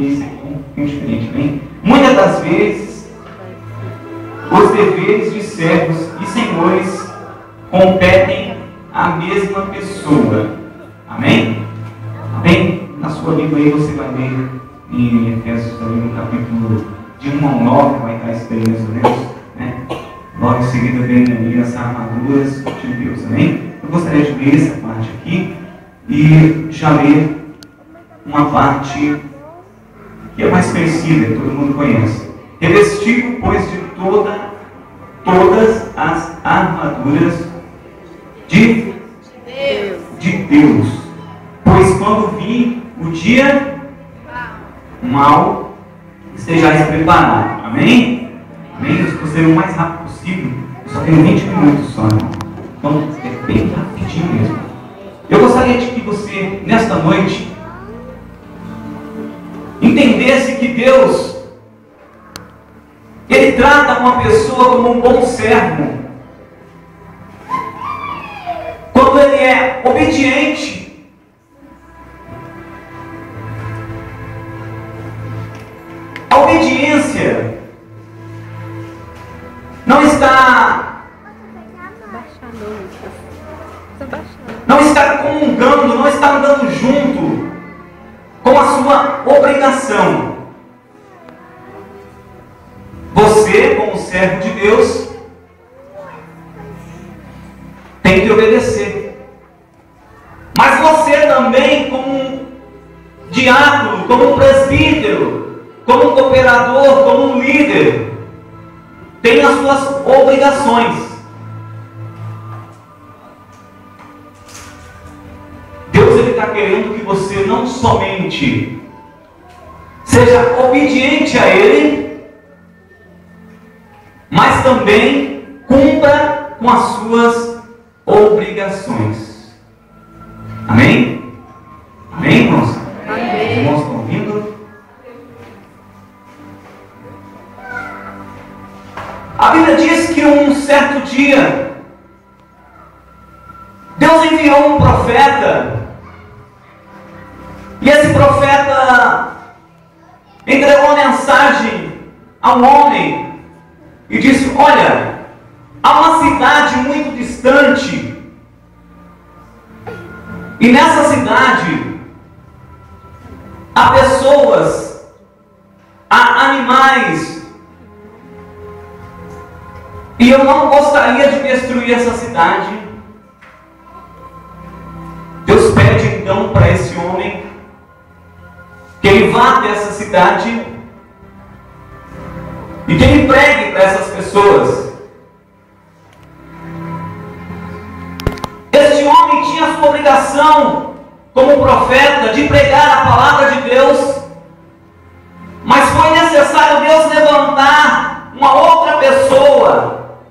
esse aqui é um pouquinho diferente, bem? Muitas das vezes, os deveres de servos e senhores competem à mesma pessoa. Amém? Amém? Na sua Bíblia aí você vai ler em Efésios ali no capítulo de 1 ao 9, vai estar isso aí mais ou menos, né? Logo em seguida vem ali as armaduras de Deus. Amém? Eu gostaria de ler essa parte aqui e já ler uma parte que é mais conhecida, que todo mundo conhece. Revestido, pois, de todas as armaduras de Deus. Pois quando vir o dia mal, estejais preparados. Amém? Amém? Eu estou sendo o mais rápido possível. Eu só tenho 20 minutos só, irmão. Então é bem rapidinho mesmo. Eu gostaria de que você, nesta noite, entendesse que Deus, Ele trata uma pessoa como um bom servo quando ele é obediente. A obediência não está comungando, não está andando junto com a sua obrigação. Você, como servo de Deus, tem que obedecer. Mas você também, como um diácono, como um presbítero, como um cooperador, como um líder, tem as suas obrigações. Deus está querendo que você não somente seja obediente a Ele, mas também cumpra com as suas obrigações. Amém? Amém, irmãos? Amém. Os irmãos estão ouvindo? A Bíblia diz que um certo dia Deus enviou um profeta, e esse profeta entregou uma mensagem ao homem e disse: olha, há uma cidade muito distante, e nessa cidade há pessoas, há animais, e eu não gostaria de destruir essa cidade. Deus pede então para esse homem que ele vá até essa cidade e que ele pregue para essas pessoas. Este homem tinha a sua obrigação como profeta de pregar a palavra de Deus, mas foi necessário Deus levantar uma outra pessoa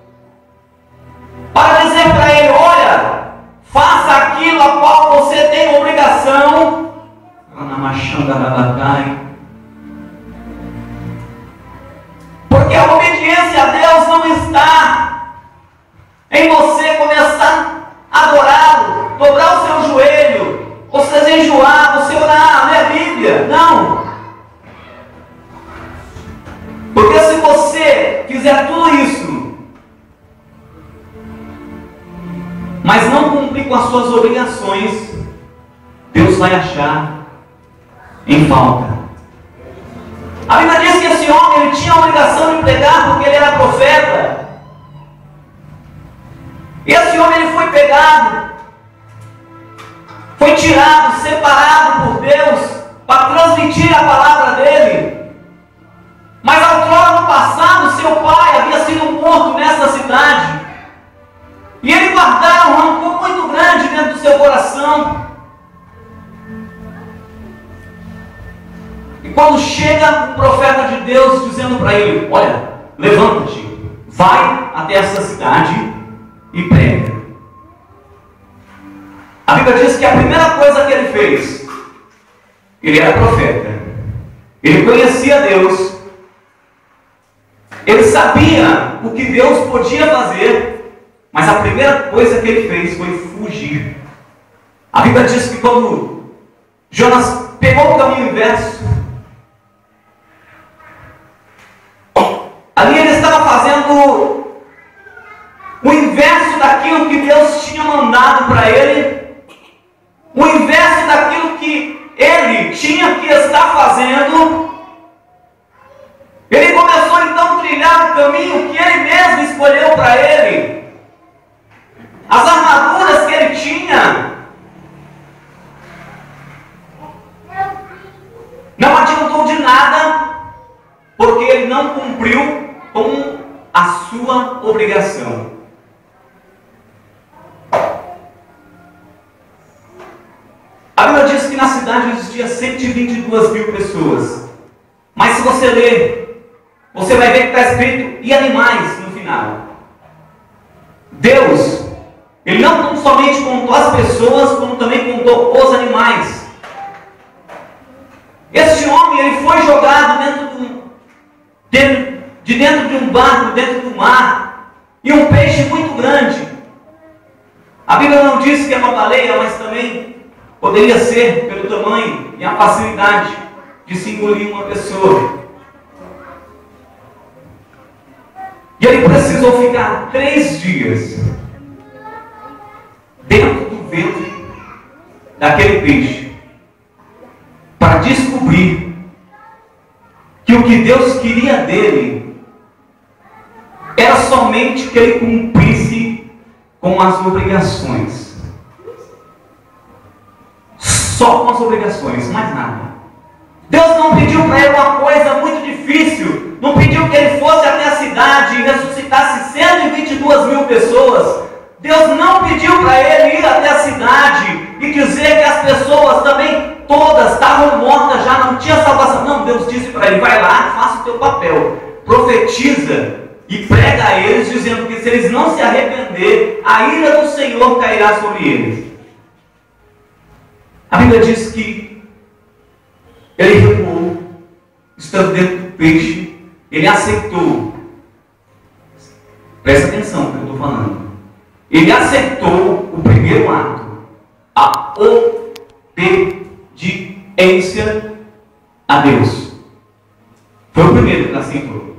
para dizer para ele: olha, faça aquilo a qual você tem obrigação. Porque a obediência a Deus não está em você começar a adorá-lo, dobrar o seu joelho, você se enjoar, você orar, ler a Bíblia. Não. Porque se você fizer tudo isso, mas não cumprir com as suas obrigações, Deus vai achar em falta. A Bíblia diz que esse homem, ele tinha a obrigação de pregar porque ele era profeta. E esse homem, ele foi pegado, foi tirado, separado por Deus para transmitir a palavra dele. Mas outrora no passado, seu pai havia sido morto nessa cidade, e ele guardava um rancor muito grande dentro do seu coração. E quando chega o profeta de Deus dizendo para ele: olha, levanta-te, vai até essa cidade e prega. A Bíblia diz que a primeira coisa que ele fez, ele era profeta, ele conhecia Deus, ele sabia o que Deus podia fazer, mas a primeira coisa que ele fez foi fugir. A Bíblia diz que quando Jonas pegou o caminho inverso, o inverso daquilo que Deus tinha mandado para ele, o inverso daquilo que ele tinha que estar fazendo. Ele começou então a trilhar o caminho que ele mesmo escolheu para ele. As armaduras que ele tinha não adiantou de nada, porque ele não cumpriu com a sua obrigação. A Bíblia diz que na cidade existia 122 mil pessoas. Mas se você ler, você vai ver que está escrito "e animais" no final. Deus, Ele não somente contou as pessoas, como também contou os animais. Este homem, ele foi jogado dentro de um barco, dentro do mar, e um peixe muito grande. A Bíblia não diz que é uma baleia, mas também poderia ser pelo tamanho e a facilidade de se engolir uma pessoa. E ele precisou ficar 3 dias dentro do ventre daquele peixe para descobrir que o que Deus queria dele era somente que ele cumprisse com as obrigações. Só com as obrigações, mais nada. Deus não pediu para ele uma coisa muito difícil. Não pediu que ele fosse até a cidade e ressuscitasse 122 mil pessoas. Deus não pediu para ele ir até a cidade e dizer que as pessoas também todas estavam mortas, já não tinha salvação. Não, Deus disse para ele: vai lá, faça o teu papel, profetiza e prega a eles, dizendo que se eles não se arrepender, a ira do Senhor cairá sobre eles. A Bíblia diz que ele recuou, estando dentro do peixe, ele aceitou. Presta atenção no que eu estou falando. Ele aceitou o primeiro ato, a obediência a Deus. Foi o primeiro que ele aceitou.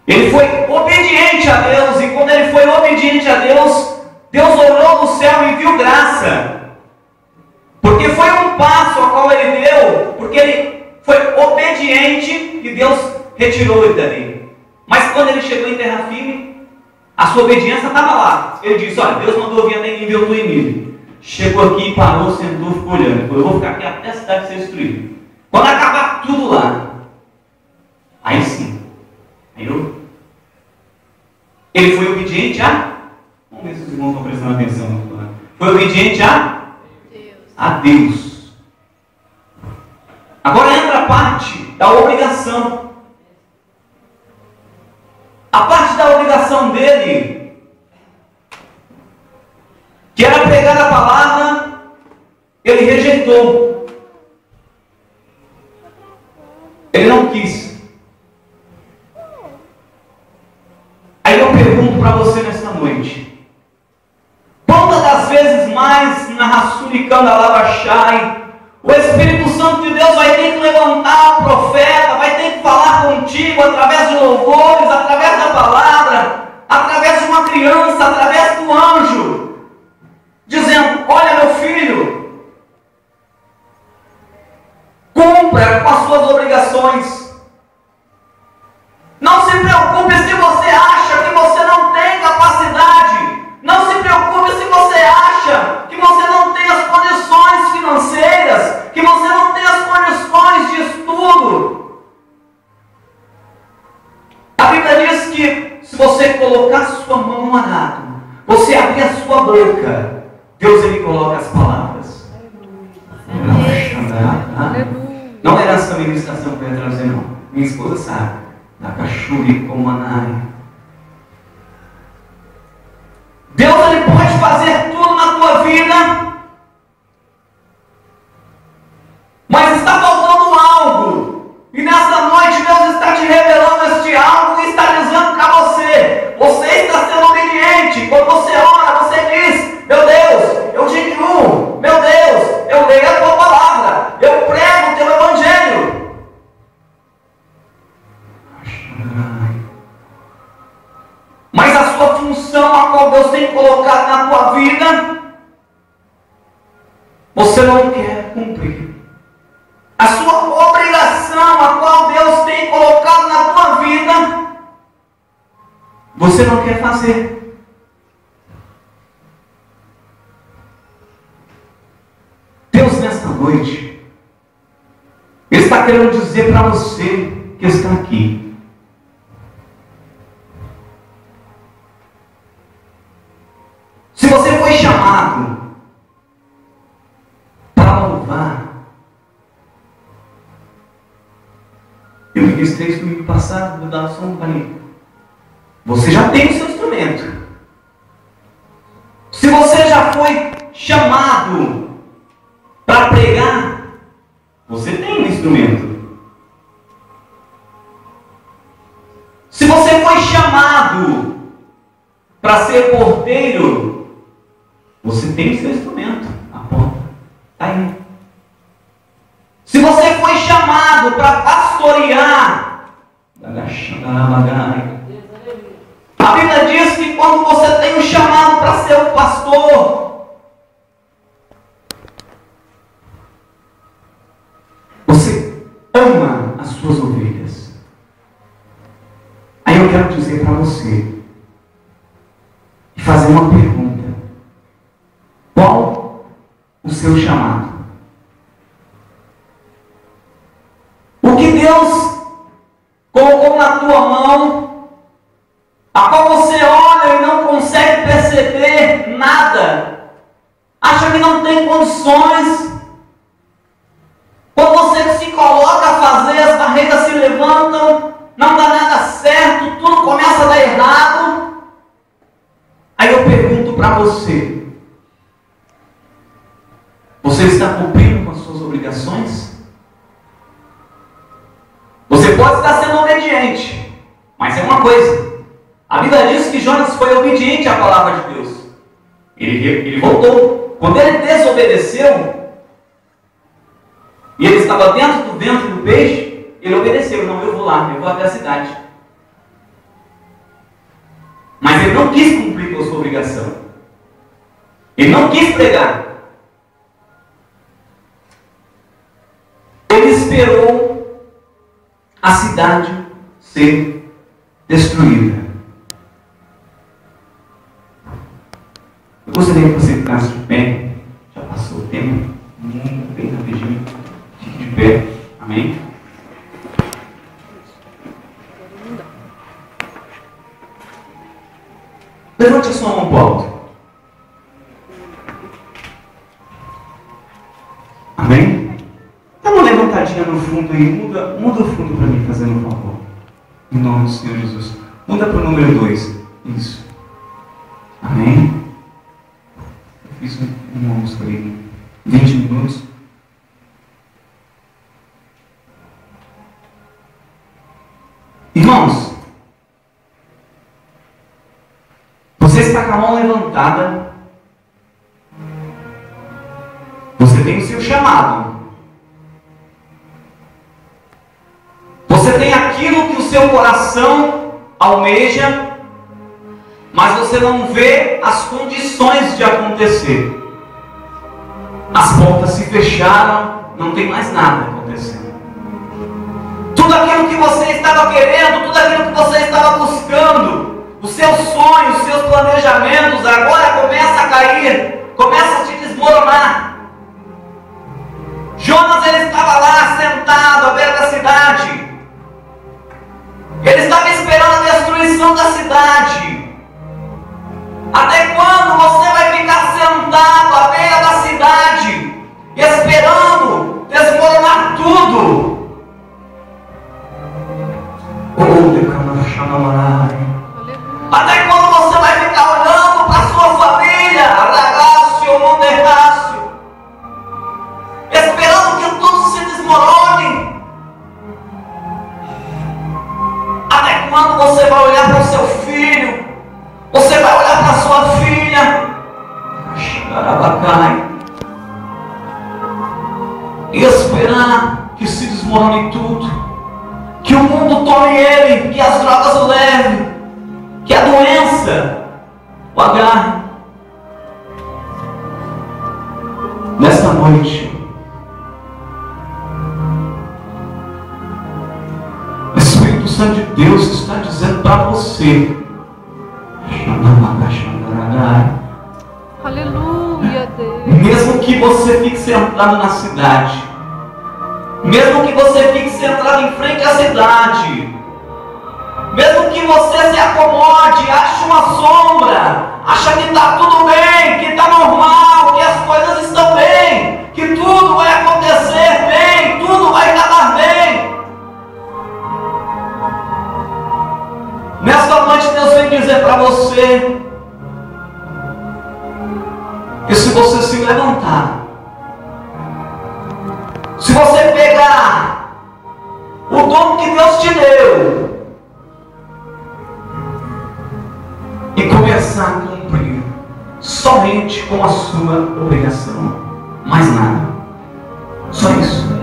Ele foi obediente a Deus, e quando ele foi obediente a Deus, Deus olhou do céu e viu graça. Porque foi um passo ao qual ele deu, porque ele foi obediente e Deus retirou ele dali. Mas quando ele chegou em terra firme, a sua obediência estava lá. Ele disse: olha, Deus mandou vir até Nínive, eu estou em Nínive. Chegou aqui, parou, sentou, ficou olhando. Ele falou: eu vou ficar aqui até a cidade ser destruída. Quando acabar tudo lá, aí sim. Ele foi obediente a... Vamos ver se os irmãos estão prestando atenção no que eu tô falando. Foi obediente a Deus. Agora entra a parte da obrigação. A parte da obrigação dele, que era pregar a palavra, ele rejeitou. Ele não quis. Aí eu pergunto para você nesta noite: quantas das vezes mais na Rassuricanda Lavachai, o Espírito Santo de Deus vai ter que levantar o profeta, vai ter que falar contigo através de louvores, através da palavra, através de uma criança, através do anjo, dizendo: olha, meu filho, cumpra com as suas obrigações. Não se preocupe se você acha que você não tem capacidade. Não se preocupe se você acha que você não tem as condições financeiras, que você não tem as condições de estudo. A Bíblia diz que se você colocar sua mão no arado, você abrir a sua boca, Deus, Ele coloca as palavras. Não era essa ministração que eu ia trazer, não. Minha esposa sabe. Da cachuri com manai. Deus, Ele pode fazer tudo na tua vida, mas está faltando algo. E nesta noite Deus está te revelando este algo e está dizendo para você: você está sendo obediente. Quando você ora, você diz: meu Deus, eu jejuo. Meu Deus, eu leio a tua palavra. Eu prego o teu evangelho. Mas a sua função você não quer cumprir. A sua obrigação, a qual Deus tem colocado na tua vida, você não quer fazer. Deus, nesta noite, Ele está querendo dizer para você que está aqui: se você foi chamado para louvar, eu ministrei isso domingo passado, vou dar só um palito. Você já tem o seu instrumento. Se você já foi chamado para pregar, você tem um instrumento. Se você foi chamado para ser porteiro, você tem o seu instrumento. A porta está aí. Se você foi chamado para pastorear, a Bíblia diz que quando você tem um chamado para ser um pastor, você ama as suas ovelhas. Aí eu quero dizer para você e fazer uma pergunta: qual o seu chamado? O que Deus colocou na tua mão, a qual você olha e não consegue perceber nada, acha que não tem condições. Quando você se coloca a fazer, as barreiras se levantam, não dá nada certo, tudo começa a dar errado. Aí eu pergunto para você: você está cumprindo com as suas obrigações? Você pode estar sendo obediente, mas é uma coisa: a Bíblia diz que Jonas foi obediente à palavra de Deus. Ele voltou. Quando ele desobedeceu, e ele estava dentro do ventre do peixe, ele obedeceu: não, eu vou lá, eu vou até a cidade. Mas ele não quis cumprir com a sua obrigação. Ele não quis pregar. Ele esperou a cidade ser destruída. Eu gostaria que você ficasse de pé. Já passou o tempo. Bem rapidinho. Fique de pé. Amém? Levante a sua mão para o alto. Amém? Dá uma levantadinha no fundo aí. Muda o fundo para mim, fazendo um favor. Em nome do Senhor Jesus. Muda para o número 2. Isso. Amém? Eu fiz um almoço aí. 20 minutos. Irmãos, você está com a mão levantada. Você tem o seu chamado. Você tem aquilo que o seu coração almeja, mas você não vê as condições de acontecer. As portas se fecharam, não tem mais nada acontecendo. Tudo aquilo que você estava querendo, tudo aquilo que você estava buscando, os seus sonhos, os seus planejamentos, agora começa a cair, começa a se desmoronar. Jonas, ele estava lá sentado à beira da cidade. Ele estava esperando a destruição da cidade. Até quando você vai ficar sentado à beira da cidade, esperando desmoronar tudo? Até quando você vai ficar olhando para a sua família, Aragácio, Monterrácio, esperando que tudo se desmorone? Até quando você vai olhar para o seu filho? Você vai olhar para a sua filha e esperar que se desmorone tudo, que o mundo tome ele, que as drogas o levem, que a doença o agarre? Nesta noite, o Espírito Santo de Deus está dizendo para você: aleluia, Deus. Mesmo que você fique sentado na cidade, mesmo que você fique sentado em frente à cidade, mesmo que você se acomode, ache uma sombra, acha que está tudo bem, que está normal, que as coisas estão bem, que tudo vai acontecer bem, tudo vai dar bem. Nesta noite Deus vem dizer para você que se você se levantar, se você pegar o dom que Deus te deu e começar a cumprir somente com a sua obrigação, mais nada, só isso.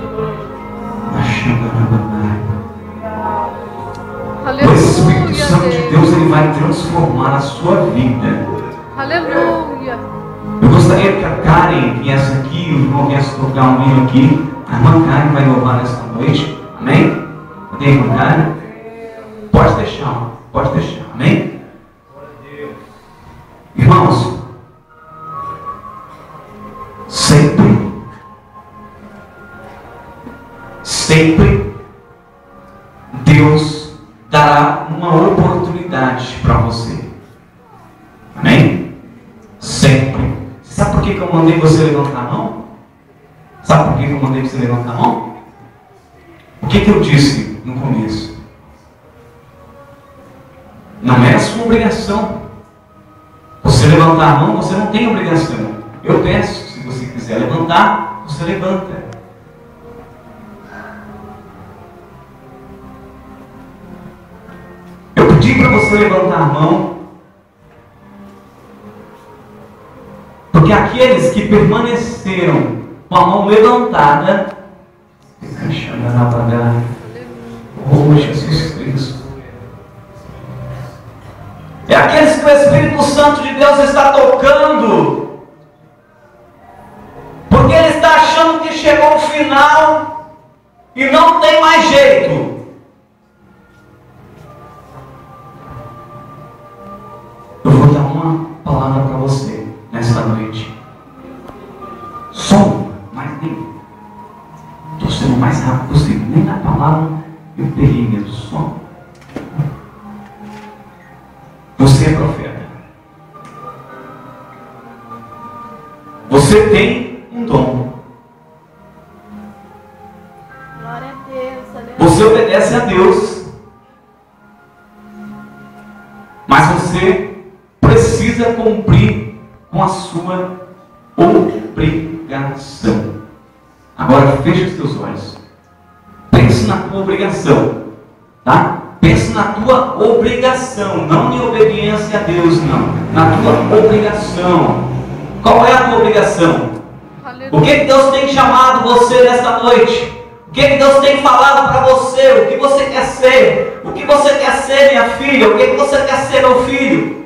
O Espírito Santo de Deus, ele vai transformar a sua vida. Aleluia. Eu gostaria que a Karen viesse aqui, o irmão viesse tocar um hino aqui. A irmã Karen vai louvar nesta noite. Amém? Cadê a irmã Karen? Pode deixar, amém? Irmãos, sempre Deus dará uma oportunidade para você. Amém? Sempre. Sabe por que eu mandei você levantar a mão? Sabe por que eu mandei você levantar a mão? O que eu disse no começo? Não é a sua obrigação. Você levantar a mão, você não tem obrigação. Eu peço, se você quiser levantar, você levanta. Eu pedi para você levantar a mão, porque aqueles que permaneceram com a mão levantada, oh Jesus Cristo, é aqueles que o Espírito Santo de Deus está tocando, porque ele está achando que chegou o final e não tem mais jeito. Eu vou dar uma palavra para você nesta noite. Só uma, mas nem. Estou sendo o mais rápido possível. Nem na palavra eu peguei mesmo. Só. Você é profeta. Você tem um dom. Glória a Deus, aleluia. Você obedece a Deus. Mas você precisa cumprir com a sua obrigação. Agora feche os teus olhos. Pense na tua obrigação, tá? Pense na tua obrigação, não em obediência a Deus, não. Na tua obrigação. Qual é a tua obrigação? O que Deus tem chamado você nesta noite? O que Deus tem falado para você? O que você quer ser? O que você quer ser, minha filha? O que você quer ser, meu filho?